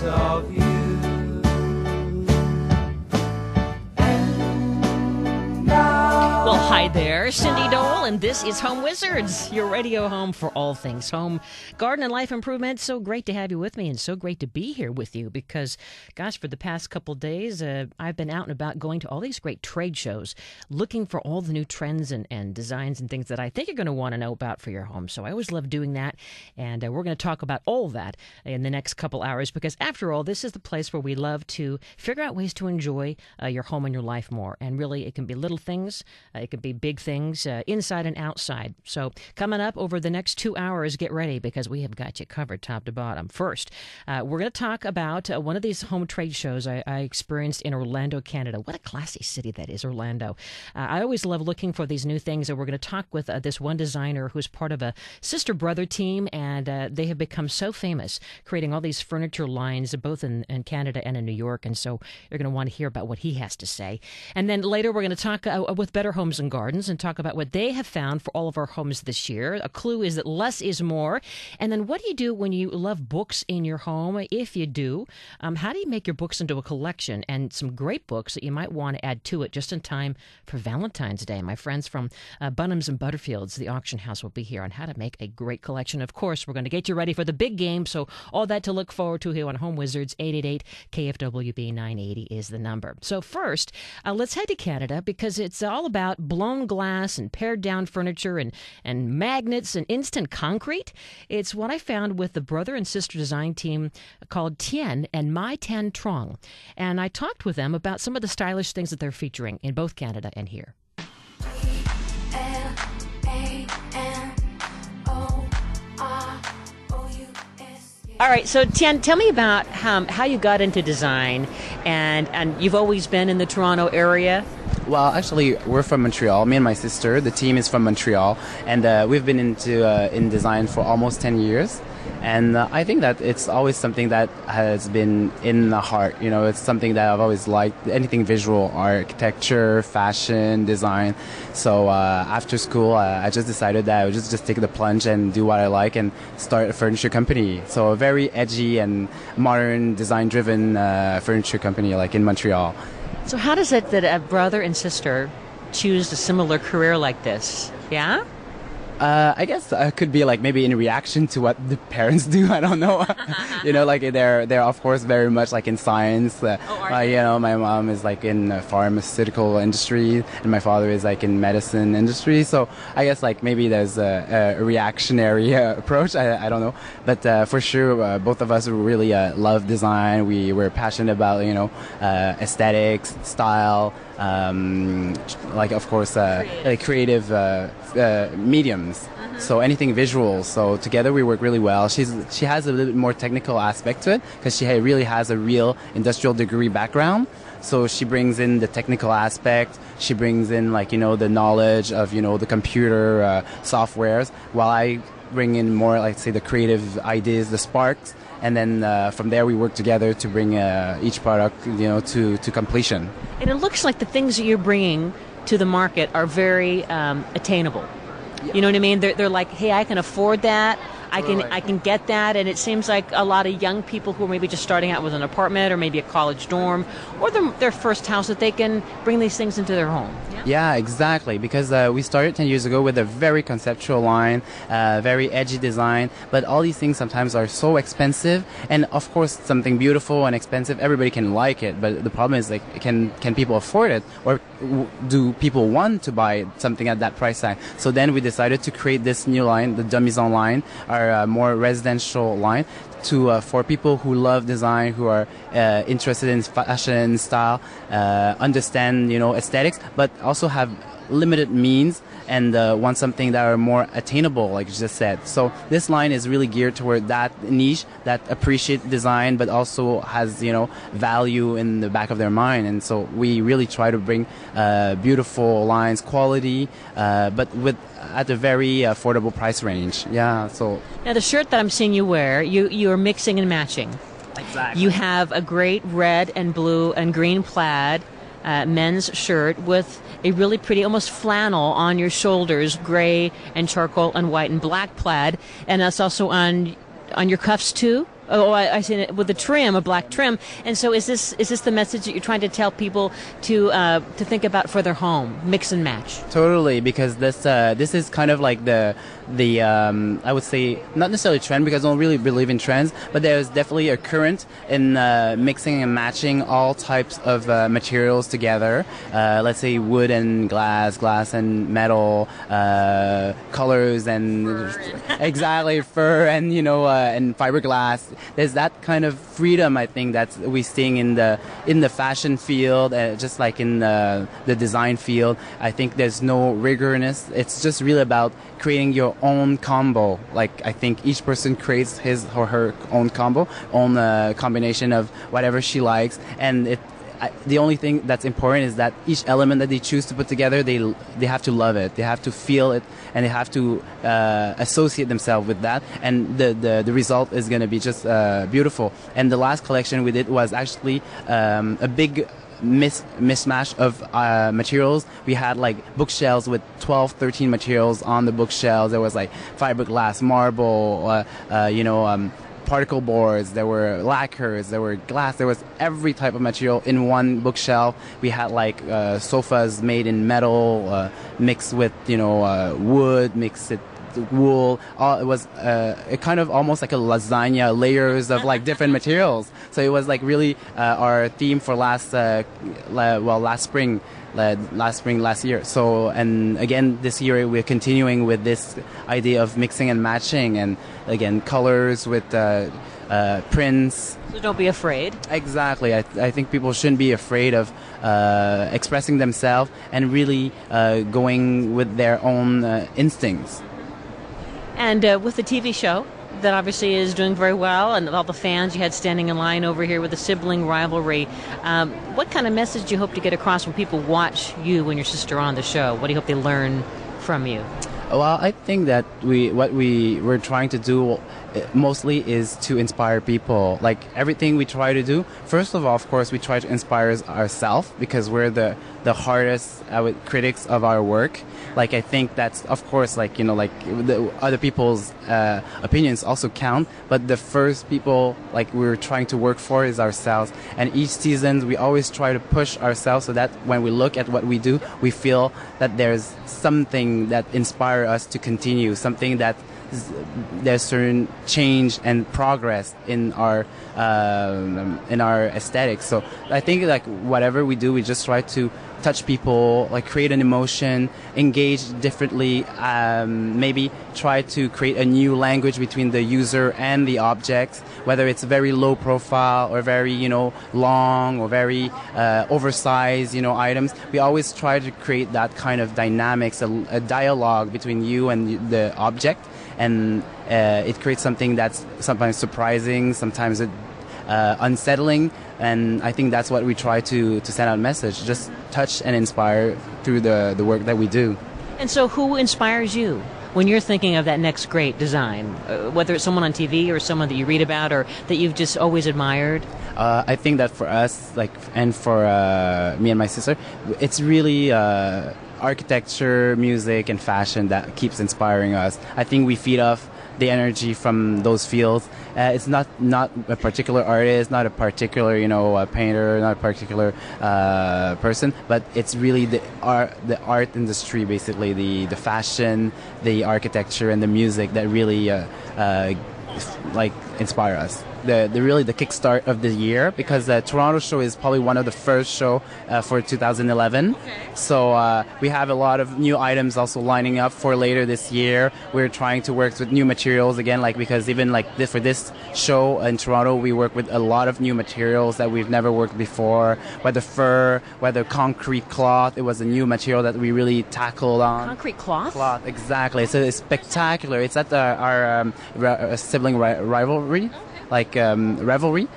because of you. And now, Well, hi there, Cindy Dole, and this is Home Wizards, your radio home for all things home, garden, and life improvement. So great to have you with me, and so great to be here with you because, gosh, for the past couple days, I've been out and about going to all these great trade shows, looking for all the new trends and designs and things that I think you're going to want to know about for your home. So I always love doing that, and we're going to talk about all that in the next couple hours because, after all, this is the place where we love to figure out ways to enjoy your home and your life more. And really, it can be little things. It could be big things, inside and outside. So coming up over the next 2 hours, get ready because we have got you covered top to bottom. First, we're going to talk about one of these home trade shows I experienced in Orlando, Canada. What a classy city that is, Orlando. I always love looking for these new things, and we're going to talk with this one designer who's part of a sister-brother team, and they have become so famous creating all these furniture lines, both in Canada and in New York, and so you're going to want to hear about what he has to say. And then later we're going to talk with Better Homes and Gardens and talk about what they have found for all of our homes this year. A clue is that less is more. And then what do you do when you love books in your home? If you do, how do you make your books into a collection and some great books that you might want to add to it just in time for Valentine's Day? My friends from Bunhams and Butterfields, the auction house, will be here on how to make a great collection. Of course, we're going to get you ready for the big game. So all that to look forward to here on Home Wizards. 888-KFWB 980 is the number. So first, let's head to Canada because it's all about blown glass and pared down furniture and magnets and instant concrete. It's what I found with the brother and sister design team called Thien Tu Truan. And I talked with them about some of the stylish things that they're featuring in both Canada and here. All right, so Thien, tell me about how you got into design, and you've always been in the Toronto area. Well, actually, we're from Montreal. Me and my sister, the team is from Montreal, and we've been in design for almost 10 years. And I think that it's always something that has been in the heart. You know, it's something that I've always liked. Anything visual, architecture, fashion, design. So after school, I just decided that I would just take the plunge and do what I like and start a furniture company. So a very edgy and modern, design-driven furniture company like in Montreal. So how does it that a brother and sister choose a similar career like this? Yeah? I guess it could be like maybe in reaction to what the parents do. I don't know. You know, like they're of course very much like in science. You know, my mom is like in the pharmaceutical industry, and my father is like in medicine industry. So I guess like maybe there's a reactionary approach. I don't know, but for sure, both of us really love design. We're passionate about aesthetics, style. Like of course creative mediums, so anything visual. So together we work really well. She has a little bit more technical aspect to it because she really has a real industrial degree background. So she brings in the technical aspect. She brings in the knowledge of the computer softwares, while I bring in more like say the creative ideas, the sparks. And then from there, we work together to bring each product, to completion. And it looks like the things that you're bringing to the market are very attainable. Yeah. You know what I mean? They're like, hey, I can afford that. I can get that, and it seems like a lot of young people who are maybe just starting out with an apartment or maybe a college dorm or their first house, that they can bring these things into their home. Yeah, exactly, because we started 10 years ago with a very conceptual line, very edgy design, but all these things sometimes are so expensive, and of course something beautiful and expensive, everybody can like it, but the problem is like, can people afford it, or do people want to buy something at that price tag? So then we decided to create this new line, the Demi-Maison line, our more residential line, for people who love design, who are interested in fashion, style, understand aesthetics, but also have limited means and want something that are more attainable, like you just said. So this line is really geared toward that niche that appreciate design, but also has value in the back of their mind. And so we really try to bring beautiful lines, quality, but at a very affordable price range. Yeah. So now the shirt that I'm seeing you wear, you are mixing and matching. Exactly. You have a great red and blue and green plaid men's shirt with a really pretty, almost flannel on your shoulders, gray and charcoal and white and black plaid, and that's also on your cuffs too. Oh, I see it with the trim, a black trim. And so, is this the message that you're trying to tell people to think about for their home, mix and match? Totally, because this is kind of like the I would say not necessarily trend, because I don't really believe in trends, but there's definitely a current in mixing and matching all types of materials together. Let's say wood and glass and metal, colors and exactly fur and and fiberglass. There's that kind of freedom, I think, that we're seeing in the fashion field, just like in the design field. I think there's no rigorness. It's just really about creating your own combo. Like, I think each person creates his or her own combo, own combination of whatever she likes, and the only thing that's important is that each element that they choose to put together, they have to love it, they have to feel it, and they have to associate themselves with that, and the result is going to be just beautiful. And the last collection we did was actually a big mismatch of materials. We had like bookshelves with 12, 13 materials on the bookshelves. There was like fiberglass, marble, particle boards, there were lacquers, there were glass, there was every type of material in one bookshelf. We had like sofas made in metal, mixed with wood, mixed with wool. It was kind of almost like a lasagna, layers of like different materials. So it was like really our theme for last spring, last year. So, and again this year we're continuing with this idea of mixing and matching, and again colors with prints. So don't be afraid. Exactly. I think people shouldn't be afraid of expressing themselves and really going with their own instincts. And with the TV show that obviously is doing very well, and all the fans you had standing in line over here with the sibling rivalry, what kind of message do you hope to get across when people watch you and your sister on the show? What do you hope they learn from you? Well, I think that what we're trying to do mostly is to inspire people. Like everything we try to do, first of all, of course, we try to inspire ourselves, because we're the hardest critics of our work. Like, I think that's, of course, like the other people's opinions also count, but the first people like we're trying to work for is ourselves. And each season we always try to push ourselves, so that when we look at what we do, we feel that there's something that inspires us to continue, something that there's certain change and progress in our aesthetics. So I think like whatever we do, we just try to touch people, like create an emotion, engage differently, maybe try to create a new language between the user and the object, whether it's very low profile or very long or very oversized items. We always try to create that kind of dynamics, a dialogue between you and the object, and it creates something that's sometimes surprising, sometimes unsettling, and I think that's what we try to send out a message, just touch and inspire through the work that we do. And so who inspires you when you're thinking of that next great design, whether it's someone on TV or someone that you read about or that you've just always admired? I think that for us, and for me and my sister, it's really architecture, music, and fashion that keeps inspiring us. I think we feed off the energy from those fields. It's not a particular artist, not a particular painter, not a particular person, but it's really the art industry, basically the fashion, the architecture, and the music that really inspire us. The kickstart of the year, because the Toronto show is probably one of the first show for 2011. Okay. So we have a lot of new items also lining up for later this year. We're trying to work with new materials again, because even for this show in Toronto, we work with a lot of new materials that we've never worked before, whether fur, whether concrete cloth. It was a new material that we really tackled on. Concrete cloth? Cloth, exactly. So it's spectacular. It's at our sibling rivalry. Revelry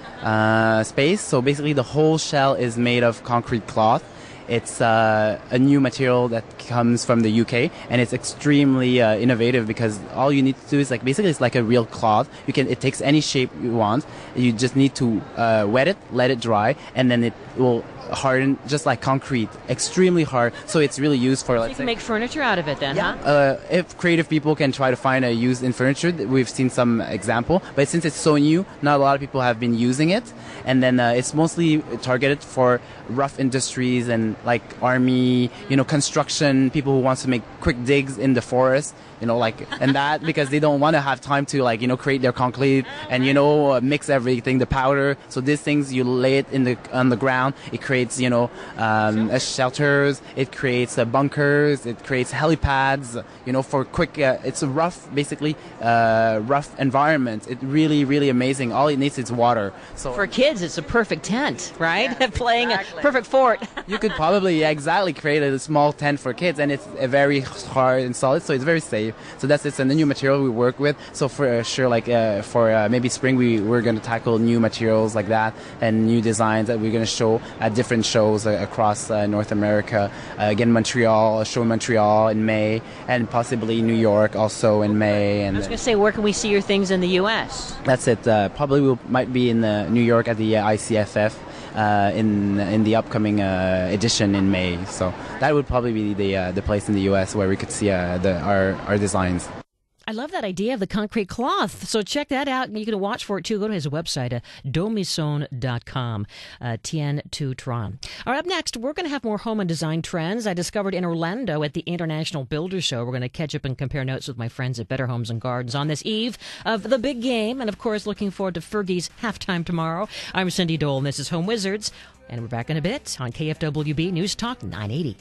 space. So basically the whole shell is made of concrete cloth. It's a new material that comes from the UK, and it's extremely innovative, because all you need to do is basically it's like a real cloth. It takes any shape you want. You just need to wet it, let it dry, and then it will hardened, just like concrete, extremely hard. So it's really used for, You let's can say, make furniture out of it then, huh? if creative people can try to find a use in furniture, we've seen some example. But since it's so new, not a lot of people have been using it. And then it's mostly targeted for rough industries and like army, construction, people who wants to make quick digs in the forest, and that because they don't want to have time to create their concrete and mix everything, the powder. So these things you lay it on the ground. It creates shelters. It creates bunkers. It creates helipads. For quick. It's a rough environment. It's really really amazing. All it needs is water. So for kids, it's a perfect tent, right? Playing a perfect fort. You could probably exactly create a small tent for kids, and it's very hard and solid, so it's very safe. So that's it's a new material we work with. So for sure, for maybe spring, we're going to tackle new materials like that and new designs that we're going to show at different shows across North America. Again, a show in Montreal in May, and possibly New York also in May. And I was going to say, where can we see your things in the U.S.? That's it. Probably we might be in New York at the ICFF. In the upcoming edition in May, so that would probably be the place in the U.S. where we could see our designs. I love that idea of the concrete cloth. So check that out. You can watch for it too. Go to his website, domison.com. Thien Tu Truan. All right, up next, we're going to have more home and design trends I discovered in Orlando at the International Builder Show. We're going to catch up and compare notes with my friends at Better Homes and Gardens on this eve of the big game. And of course, looking forward to Fergie's halftime tomorrow. I'm Cindy Dole, and this is Home Wizards. And we're back in a bit on KFWB News Talk 980.